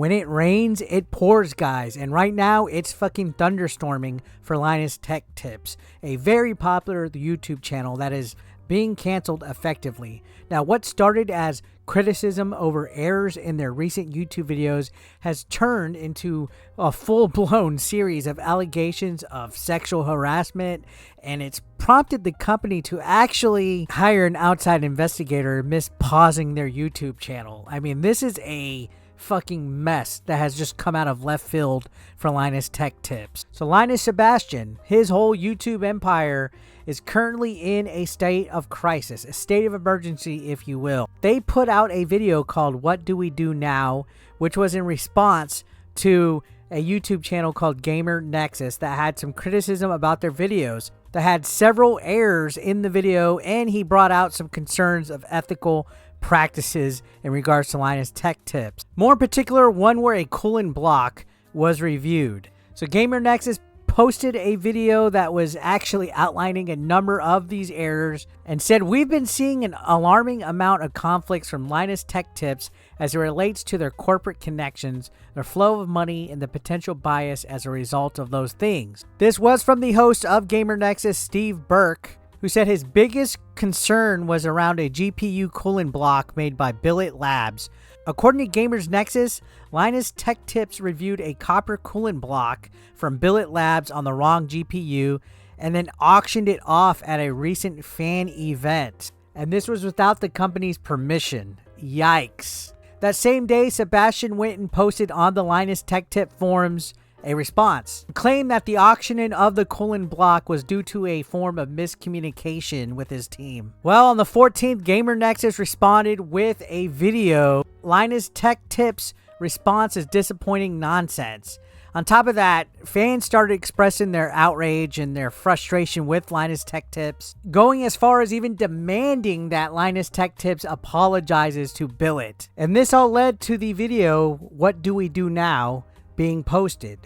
When it rains, it pours, guys. And right now, it's fucking thunderstorming for Linus Tech Tips, a very popular YouTube channel that is being canceled effectively. Now, what started as criticism over errors in their recent YouTube videos has turned into a full-blown series of allegations of sexual harassment, and it's prompted the company to actually hire an outside investigator amidst pausing their YouTube channel. I mean, this is a fucking mess that has just come out of left field for Linus Tech Tips. So Linus Sebastian, his whole YouTube empire is currently in a state of crisis, a state of emergency, if you will. They put out a video called What Do We Do Now, which was in response to a YouTube channel called Gamers Nexus that had some criticism about their videos, that had several errors in the video, and he brought out some concerns of ethical practices in regards to Linus Tech Tips. More in particular, one where a coolant block was reviewed. So Gamers Nexus posted a video that was actually outlining a number of these errors and said, "We've been seeing an alarming amount of conflicts from Linus Tech Tips as it relates to their corporate connections, their flow of money, and the potential bias as a result of those things." This was from the host of Gamers Nexus, Steve Burke, who said his biggest concern was around a GPU coolant block made by Billet Labs. According to Gamers Nexus, Linus Tech Tips reviewed a copper coolant block from Billet Labs on the wrong GPU and then auctioned it off at a recent fan event. And this was without the company's permission. Yikes. That same day, Sebastian went and posted on the Linus Tech Tip forums a response, claimed that the auctioning of the coolant block was due to a form of miscommunication with his team. Well, on the 14th, Gamers Nexus responded with a video. Linus Tech Tips response is disappointing nonsense. On top of that, fans started expressing their outrage and their frustration with Linus Tech Tips, going as far as even demanding that Linus Tech Tips apologizes to Billet. And this all led to the video, What Do We Do Now, being posted.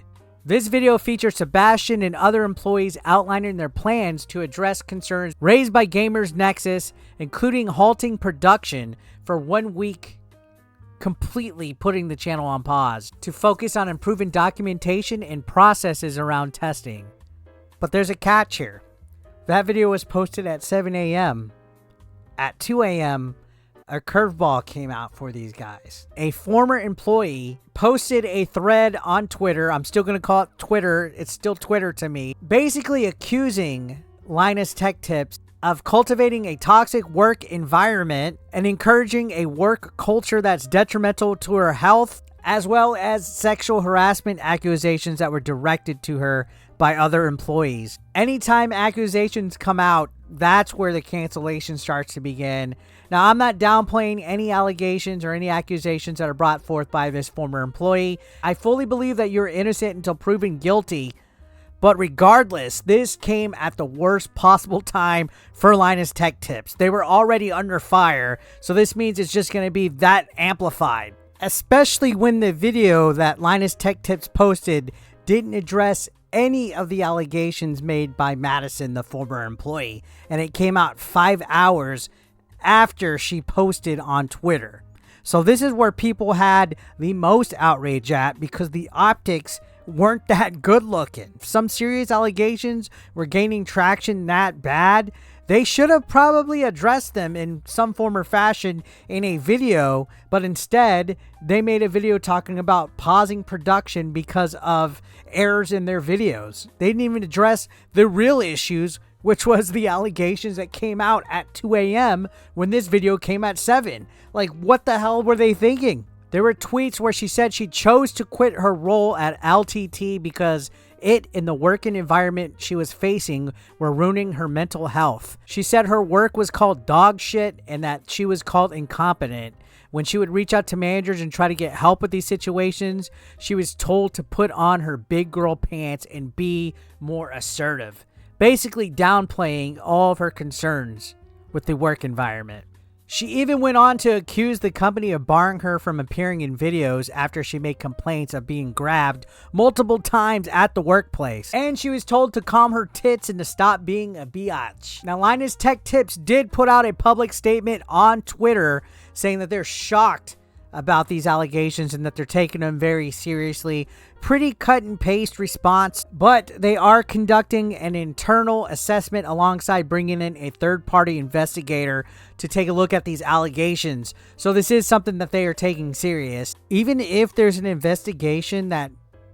This video features Sebastian and other employees outlining their plans to address concerns raised by Gamers Nexus, including halting production for 1 week, completely putting the channel on pause to focus on improving documentation and processes around testing. But there's a catch here. That video was posted at 7 a.m. At 2 a.m., a curveball came out for these guys. A former employee posted a thread on Twitter. I'm still going to call it Twitter. It's still Twitter to me. Basically accusing Linus Tech Tips of cultivating a toxic work environment and encouraging a work culture that's detrimental to her health, as well as sexual harassment accusations that were directed to her by other employees. Anytime accusations come out, that's where the cancellation starts to begin. Now, I'm not downplaying any allegations or any accusations that are brought forth by this former employee. I fully believe that you're innocent until proven guilty. But regardless, this came at the worst possible time for Linus Tech Tips. They were already under fire, so this means it's just going to be that amplified. Especially when the video that Linus Tech Tips posted didn't address any of the allegations made by Madison, the former employee, and it came out 5 hours after she posted on Twitter. So this is where people had the most outrage at, because the optics weren't that good looking. Some serious allegations were gaining traction that bad. They should have probably addressed them in some form or fashion in a video, but instead they made a video talking about pausing production because of errors in their videos. They didn't even address the real issues, which was the allegations that came out at 2 a.m. when this video came at 7. Like, what the hell were they thinking? There were tweets where she said she chose to quit her role at LTT because it and the working environment she was facing were ruining her mental health. She said her work was called dog shit and that she was called incompetent. When she would reach out to managers and try to get help with these situations, she was told to put on her big girl pants and be more assertive, basically downplaying all of her concerns with the work environment. She even went on to accuse the company of barring her from appearing in videos after she made complaints of being grabbed multiple times at the workplace. And she was told to calm her tits and to stop being a biatch. Now, Linus Tech Tips did put out a public statement on Twitter saying that they're shocked about these allegations and that they're taking them very seriously. Pretty cut and paste response, but they are conducting an internal assessment alongside bringing in a third-party investigator to take a look at these allegations. So this is something that they are taking serious. Even if there's an investigation that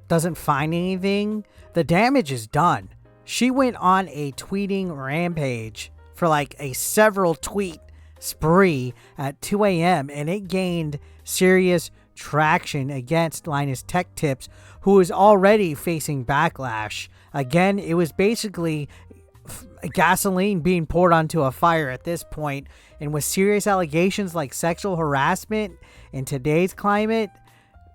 doesn't find anything, the damage is done. She went on a tweeting rampage for like a several tweet spree at 2 a.m. and it gained serious traction against Linus Tech Tips, who is already facing backlash. Again, it was basically gasoline being poured onto a fire at this point, and with serious allegations like sexual harassment in today's climate,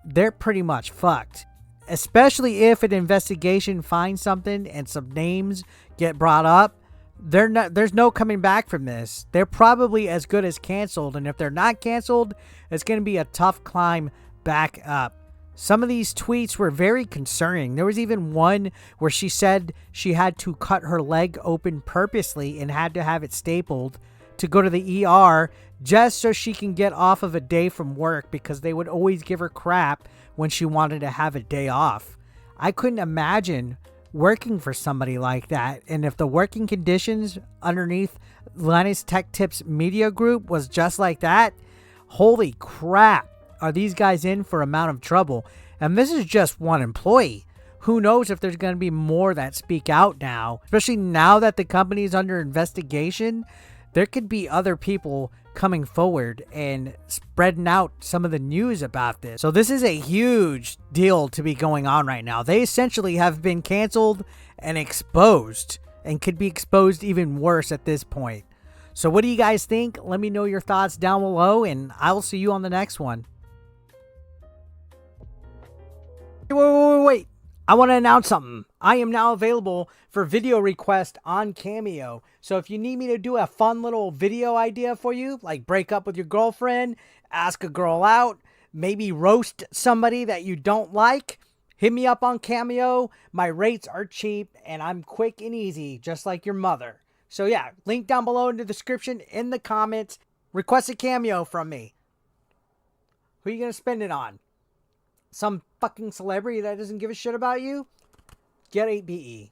they're pretty much fucked. Especially if an investigation finds something and some names get brought up, there's no coming back from this. They're probably as good as canceled, and if they're not canceled, it's going to be a tough climb back up. Some of these tweets were very concerning. There was even one where she said she had to cut her leg open purposely and had to have it stapled to go to the ER just so she can get off of a day from work, because they would always give her crap when she wanted to have a day off. I couldn't imagine working for somebody like that, and if the working conditions underneath Linus Tech Tips Media Group was just like that, holy crap, are these guys in for amount of trouble. And this is just one employee. Who knows if there's going to be more that speak out now, especially now that the company is under investigation. There could be other people coming forward and spreading out some of the news about this. So this is a huge deal to be going on right now. They essentially have been canceled and exposed, and could be exposed even worse at this point. So what do you guys think? Let me know your thoughts down below, and I will see you on the next one. Wait. I want to announce something. I am now available for video request on Cameo. So if you need me to do a fun little video idea for you, like break up with your girlfriend, ask a girl out, maybe roast somebody that you don't like, hit me up on Cameo. My rates are cheap and I'm quick and easy, just like your mother. So yeah, link down below in the description, in the comments. Request a Cameo from me. Who are you going to spend it on? Some fucking celebrity that doesn't give a shit about you? Get 8BE.